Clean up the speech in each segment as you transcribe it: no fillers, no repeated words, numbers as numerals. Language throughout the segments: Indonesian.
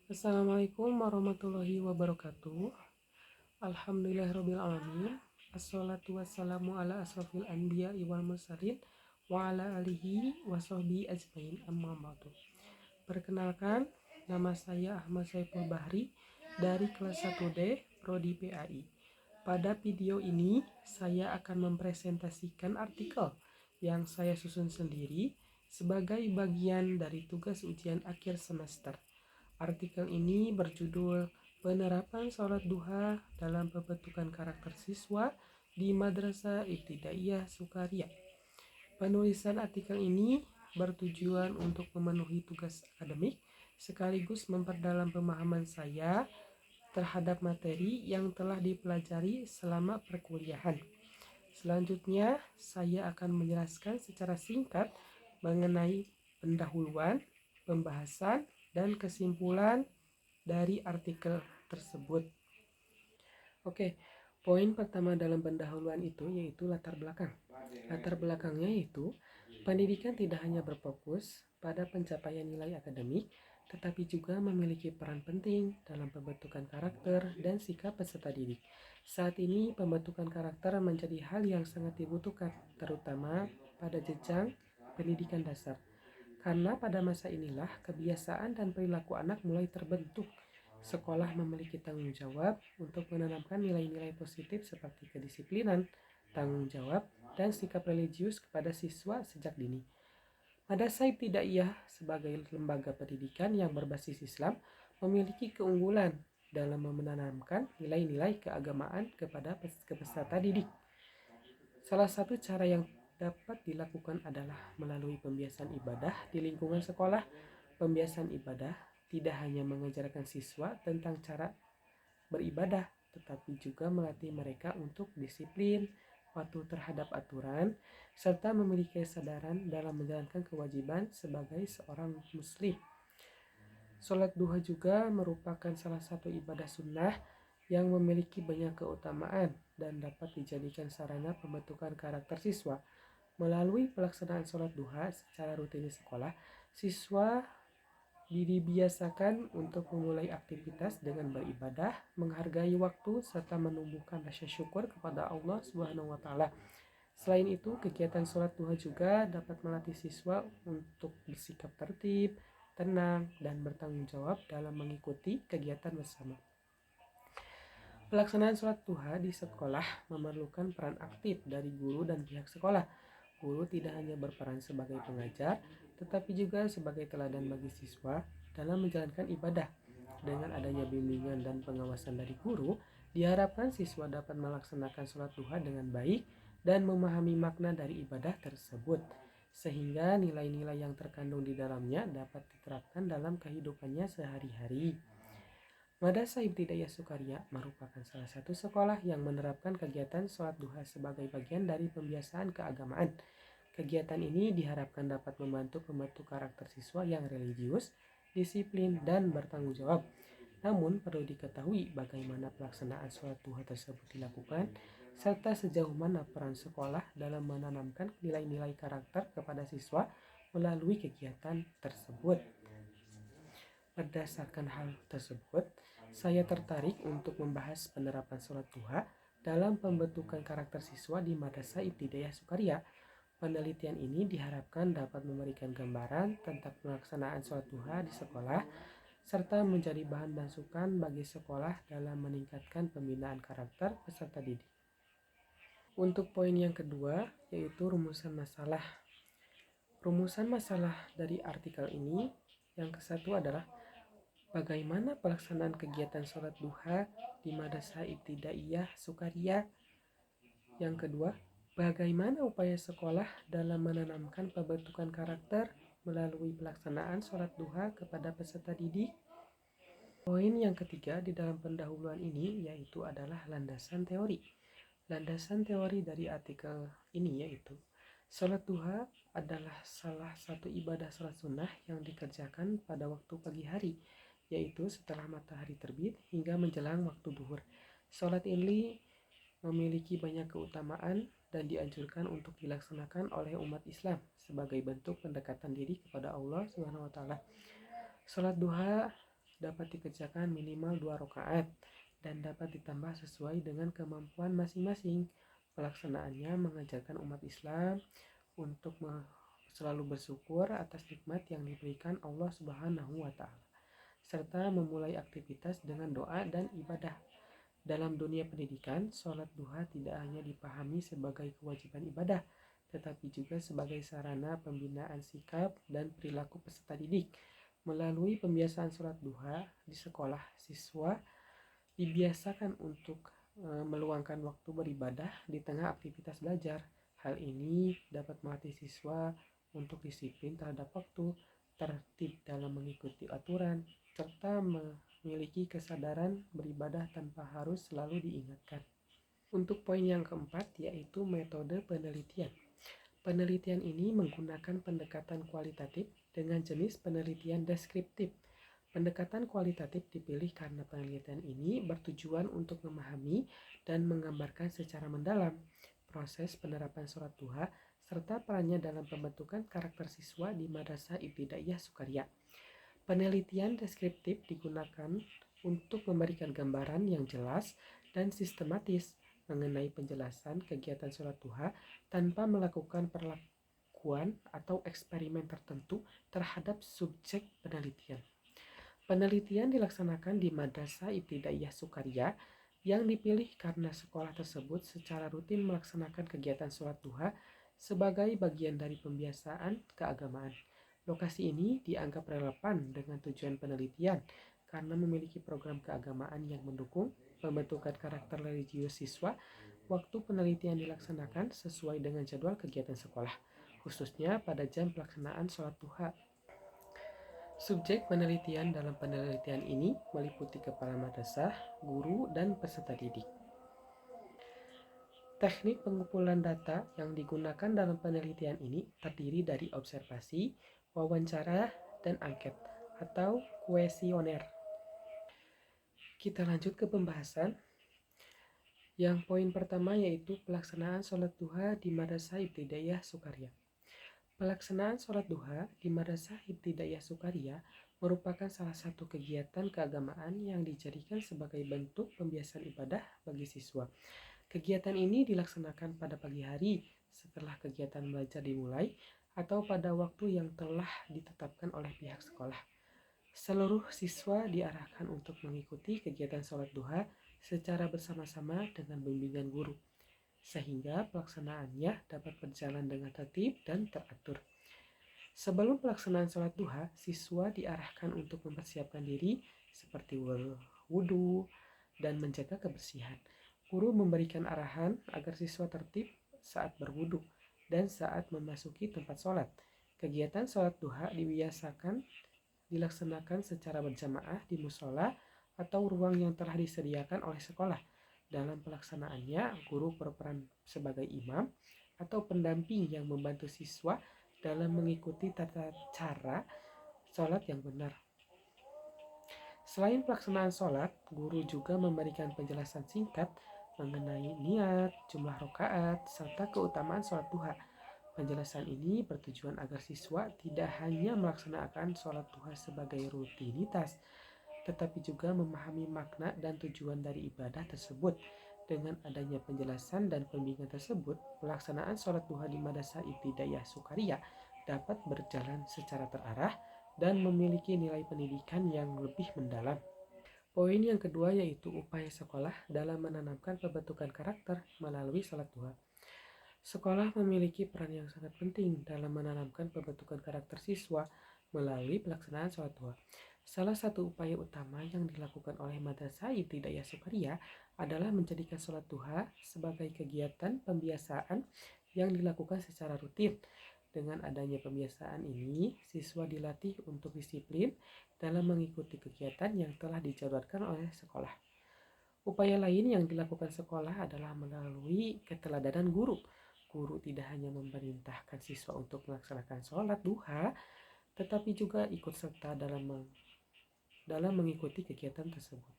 Assalamualaikum warahmatullahi wabarakatuh. Alhamdulillahirabbil alamin. Assalatu wassalamu ala asrofil anbiya'i wal mursalin wa ala alihi wa sahbihi ajmain, amma ba'du. Perkenalkan, nama saya Ahmad Saiful Bahri dari kelas 1D Prodi PAI. Pada video ini saya akan mempresentasikan artikel yang saya susun sendiri sebagai bagian dari tugas ujian akhir semester. Artikel ini berjudul Penerapan Sholat Duha dalam Pembentukan Karakter Siswa di Madrasah Ibtidaiyah Sukaria. Penulisan artikel ini bertujuan untuk memenuhi tugas akademik sekaligus memperdalam pemahaman saya terhadap materi yang telah dipelajari selama perkuliahan. Selanjutnya, saya akan menjelaskan secara singkat mengenai pendahuluan, pembahasan, dan kesimpulan dari artikel tersebut. Oke, poin pertama dalam pendahuluan itu yaitu latar belakang. Latar belakangnya yaitu pendidikan tidak hanya berfokus pada pencapaian nilai akademik, tetapi juga memiliki peran penting dalam pembentukan karakter dan sikap peserta didik. Saat ini pembentukan karakter menjadi hal yang sangat dibutuhkan, terutama pada jenjang pendidikan dasar. Karena pada masa inilah kebiasaan dan perilaku anak mulai terbentuk. Sekolah memiliki tanggung jawab untuk menanamkan nilai-nilai positif seperti kedisiplinan, tanggung jawab, dan sikap religius kepada siswa sejak dini. Madrasah Ibtidaiyah sebagai lembaga pendidikan yang berbasis Islam memiliki keunggulan dalam menanamkan nilai-nilai keagamaan kepada peserta didik. Salah satu cara yang dapat dilakukan adalah melalui pembiasan ibadah di lingkungan sekolah. Pembiasan ibadah tidak hanya mengajarkan siswa tentang cara beribadah, tetapi juga melatih mereka untuk disiplin, patuh terhadap aturan, serta memiliki kesadaran dalam menjalankan kewajiban sebagai seorang muslim. Sholat duha juga merupakan salah satu ibadah sunnah yang memiliki banyak keutamaan dan dapat dijadikan sarana pembentukan karakter siswa. Melalui pelaksanaan sholat duha secara rutin di sekolah, siswa dibiasakan untuk memulai aktivitas dengan beribadah, menghargai waktu, serta menumbuhkan rasa syukur kepada Allah Subhanahu wa Ta'ala. Selain itu, kegiatan sholat duha juga dapat melatih siswa untuk bersikap tertib, tenang, dan bertanggung jawab dalam mengikuti kegiatan bersama. Pelaksanaan sholat duha di sekolah memerlukan peran aktif dari guru dan pihak sekolah. Guru tidak hanya berperan sebagai pengajar, tetapi juga sebagai teladan bagi siswa dalam menjalankan ibadah. Dengan adanya bimbingan dan pengawasan dari guru, diharapkan siswa dapat melaksanakan sholat duha dengan baik dan memahami makna dari ibadah tersebut, sehingga nilai-nilai yang terkandung di dalamnya dapat diterapkan dalam kehidupannya sehari-hari. Madrasah Ibtidaiyah Sukaria merupakan salah satu sekolah yang menerapkan kegiatan sholat duha sebagai bagian dari pembiasaan keagamaan. Kegiatan ini diharapkan dapat membantu membentuk karakter siswa yang religius, disiplin, dan bertanggung jawab. Namun perlu diketahui bagaimana pelaksanaan sholat duha tersebut dilakukan, serta sejauh mana peran sekolah dalam menanamkan nilai-nilai karakter kepada siswa melalui kegiatan tersebut. Berdasarkan hal tersebut, saya tertarik untuk membahas penerapan sholat duha dalam pembentukan karakter siswa di Madrasah Ibtidaiyah Sukaria. Penelitian ini diharapkan dapat memberikan gambaran tentang pelaksanaan sholat duha di sekolah, serta menjadi bahan masukan bagi sekolah dalam meningkatkan pembinaan karakter peserta didik. Untuk poin yang kedua, yaitu rumusan masalah. Rumusan masalah dari artikel ini yang ke-1 adalah bagaimana pelaksanaan kegiatan sholat duha di Madrasah Ibtidaiyah Sukaria. Yang kedua, bagaimana upaya sekolah dalam menanamkan pembentukan karakter melalui pelaksanaan sholat duha kepada peserta didik. Poin yang ketiga di dalam pendahuluan ini yaitu adalah landasan teori. Landasan teori dari artikel ini yaitu sholat duha adalah salah satu ibadah sholat sunnah yang dikerjakan pada waktu pagi hari, yaitu setelah matahari terbit hingga menjelang waktu duhur. Sholat ini memiliki banyak keutamaan dan dianjurkan untuk dilaksanakan oleh umat Islam sebagai bentuk pendekatan diri kepada Allah Subhanahu wa Ta'ala. Sholat duha dapat dikerjakan minimal 2 rakaat dan dapat ditambah sesuai dengan kemampuan masing-masing. Pelaksanaannya mengajarkan umat Islam untuk selalu bersyukur atas nikmat yang diberikan Allah Subhanahu wa Ta'ala, serta memulai aktivitas dengan doa dan ibadah. Dalam dunia pendidikan, sholat duha tidak hanya dipahami sebagai kewajiban ibadah, tetapi juga sebagai sarana pembinaan sikap dan perilaku peserta didik. Melalui pembiasaan sholat duha di sekolah, siswa dibiasakan untuk meluangkan waktu beribadah di tengah aktivitas belajar. Hal ini dapat melatih siswa untuk disiplin terhadap waktu, tertib dalam mengikuti aturan, serta memiliki kesadaran beribadah tanpa harus selalu diingatkan. Untuk poin yang keempat, yaitu metode penelitian. Penelitian ini menggunakan pendekatan kualitatif dengan jenis penelitian deskriptif. Pendekatan kualitatif dipilih karena penelitian ini bertujuan untuk memahami dan menggambarkan secara mendalam proses penerapan sholat duha serta perannya dalam pembentukan karakter siswa di Madrasah Ibtidaiyah Sukaria. Penelitian deskriptif digunakan untuk memberikan gambaran yang jelas dan sistematis mengenai penjelasan kegiatan sholat duha tanpa melakukan perlakuan atau eksperimen tertentu terhadap subjek penelitian. Penelitian dilaksanakan di Madrasah Ibtidaiyah Sukaria yang dipilih karena sekolah tersebut secara rutin melaksanakan kegiatan sholat duha sebagai bagian dari pembiasaan keagamaan. Lokasi ini dianggap relevan dengan tujuan penelitian karena memiliki program keagamaan yang mendukung pembentukan karakter religius siswa. Waktu penelitian dilaksanakan sesuai dengan jadwal kegiatan sekolah, khususnya pada jam pelaksanaan sholat duha. Subjek penelitian dalam penelitian ini meliputi kepala madrasah, guru, dan peserta didik. Teknik pengumpulan data yang digunakan dalam penelitian ini terdiri dari observasi, wawancara, dan angket atau kuesioner. Kita lanjut ke pembahasan. Yang poin pertama yaitu pelaksanaan sholat duha di Madrasah Ibtidaiyah Sukaria. Pelaksanaan sholat duha di Madrasah Ibtidaiyah Sukaria merupakan salah satu kegiatan keagamaan yang dijadikan sebagai bentuk pembiasaan ibadah bagi siswa. Kegiatan ini dilaksanakan pada pagi hari setelah kegiatan belajar dimulai atau pada waktu yang telah ditetapkan oleh pihak sekolah. Seluruh siswa diarahkan untuk mengikuti kegiatan sholat duha secara bersama-sama dengan bimbingan guru, sehingga pelaksanaannya dapat berjalan dengan tertib dan teratur. Sebelum pelaksanaan sholat duha, siswa diarahkan untuk mempersiapkan diri seperti wudhu dan menjaga kebersihan. Guru memberikan arahan agar siswa tertib saat berwudhu dan saat memasuki tempat sholat. Kegiatan sholat duha dilaksanakan secara berjamaah di musola atau ruang yang telah disediakan oleh sekolah. Dalam pelaksanaannya, guru berperan sebagai imam atau pendamping yang membantu siswa dalam mengikuti tata cara sholat yang benar. Selain pelaksanaan sholat, guru juga memberikan penjelasan singkat mengenai niat, jumlah rakaat, serta keutamaan sholat duha. Penjelasan ini bertujuan agar siswa tidak hanya melaksanakan sholat duha sebagai rutinitas, tetapi juga memahami makna dan tujuan dari ibadah tersebut. Dengan adanya penjelasan dan pembimbingan tersebut, pelaksanaan sholat duha di Madrasah Ibtidaiyah Sukaria dapat berjalan secara terarah dan memiliki nilai pendidikan yang lebih mendalam. Poin yang kedua yaitu upaya sekolah dalam menanamkan pembentukan karakter melalui sholat duha. Sekolah memiliki peran yang sangat penting dalam menanamkan pembentukan karakter siswa melalui pelaksanaan sholat duha. Salah satu upaya utama yang dilakukan oleh Madrasah Ibtidaiyah Sukaria adalah menjadikan sholat duha sebagai kegiatan pembiasaan yang dilakukan secara rutin. Dengan adanya pembiasaan ini, siswa dilatih untuk disiplin dalam mengikuti kegiatan yang telah dijadwalkan oleh sekolah. Upaya lain yang dilakukan sekolah adalah melalui keteladanan guru. Guru tidak hanya memerintahkan siswa untuk melaksanakan sholat duha, tetapi juga ikut serta dalam mengikuti kegiatan tersebut.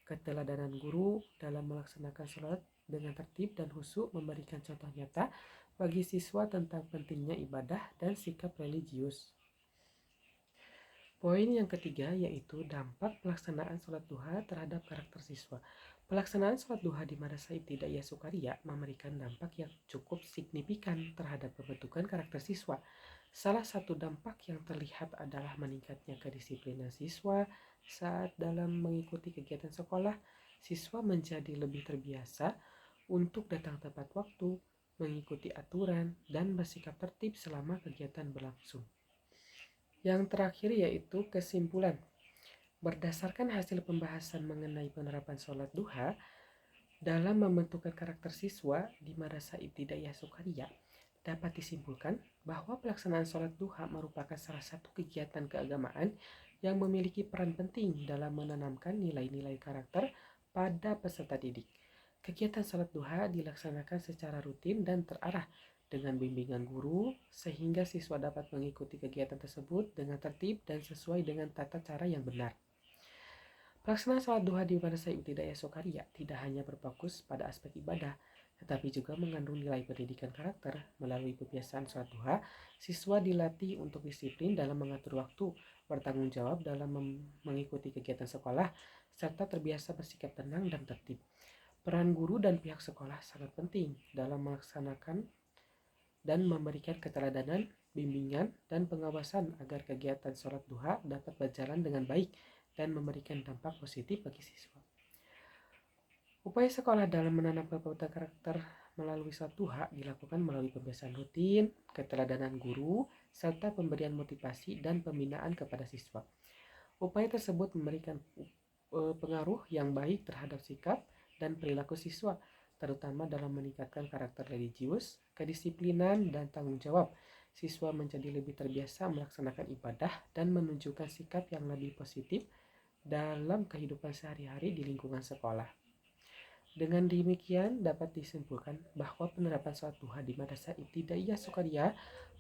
Keteladanan guru dalam melaksanakan sholat dengan tertib dan khusyuk memberikan contoh nyata bagi siswa tentang pentingnya ibadah dan sikap religius. Poin yang ketiga yaitu dampak pelaksanaan sholat duha terhadap karakter siswa. Pelaksanaan sholat duha di Madrasah Ibtidaiyah Sukaria memberikan dampak yang cukup signifikan terhadap pembentukan karakter siswa. Salah satu dampak yang terlihat adalah meningkatnya kedisiplinan siswa saat dalam mengikuti kegiatan sekolah. Siswa menjadi lebih terbiasa untuk datang tepat waktu, mengikuti aturan, dan bersikap tertib selama kegiatan berlangsung. Yang terakhir yaitu kesimpulan. Berdasarkan hasil pembahasan mengenai penerapan sholat duha dalam membentukkan karakter siswa di Madrasah Ibtidaiyah Sukaria, dapat disimpulkan bahwa pelaksanaan sholat duha merupakan salah satu kegiatan keagamaan yang memiliki peran penting dalam menanamkan nilai-nilai karakter pada peserta didik. Kegiatan sholat duha dilaksanakan secara rutin dan terarah dengan bimbingan guru sehingga siswa dapat mengikuti kegiatan tersebut dengan tertib dan sesuai dengan tata cara yang benar. Pelaksanaan sholat duha di Madrasah Ibtidaiyah Sukaria tidak hanya berfokus pada aspek ibadah, tetapi juga mengandung nilai pendidikan karakter. Melalui kebiasaan sholat duha, siswa dilatih untuk disiplin dalam mengatur waktu, bertanggung jawab dalam mengikuti kegiatan sekolah, serta terbiasa bersikap tenang dan tertib. Peran guru dan pihak sekolah sangat penting dalam melaksanakan dan memberikan keteladanan, bimbingan, dan pengawasan agar kegiatan sholat duha dapat berjalan dengan baik dan memberikan dampak positif bagi siswa. Upaya sekolah dalam menanamkan pembentukan karakter melalui sholat duha dilakukan melalui pembiasaan rutin, keteladanan guru, serta pemberian motivasi dan pembinaan kepada siswa. Upaya tersebut memberikan pengaruh yang baik terhadap sikap dan perilaku siswa, terutama dalam meningkatkan karakter religius, kedisiplinan, dan tanggung jawab. Siswa menjadi lebih terbiasa melaksanakan ibadah dan menunjukkan sikap yang lebih positif dalam kehidupan sehari-hari di lingkungan sekolah. Dengan demikian dapat disimpulkan bahwa penerapan sholat duha di Madrasah Ibtidaiyah Sukaria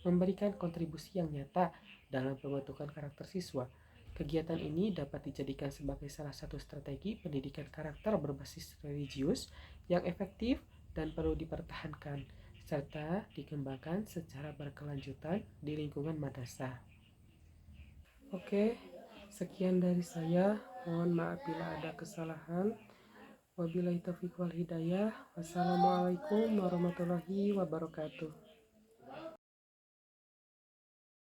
memberikan kontribusi yang nyata dalam pembentukan karakter siswa. Kegiatan ini dapat dijadikan sebagai salah satu strategi pendidikan karakter berbasis religius yang efektif dan perlu dipertahankan serta dikembangkan secara berkelanjutan di lingkungan madrasah. Oke, sekian dari saya. Mohon maaf bila ada kesalahan. Wabillahi taufiq wal hidayah. Wassalamualaikum warahmatullahi wabarakatuh.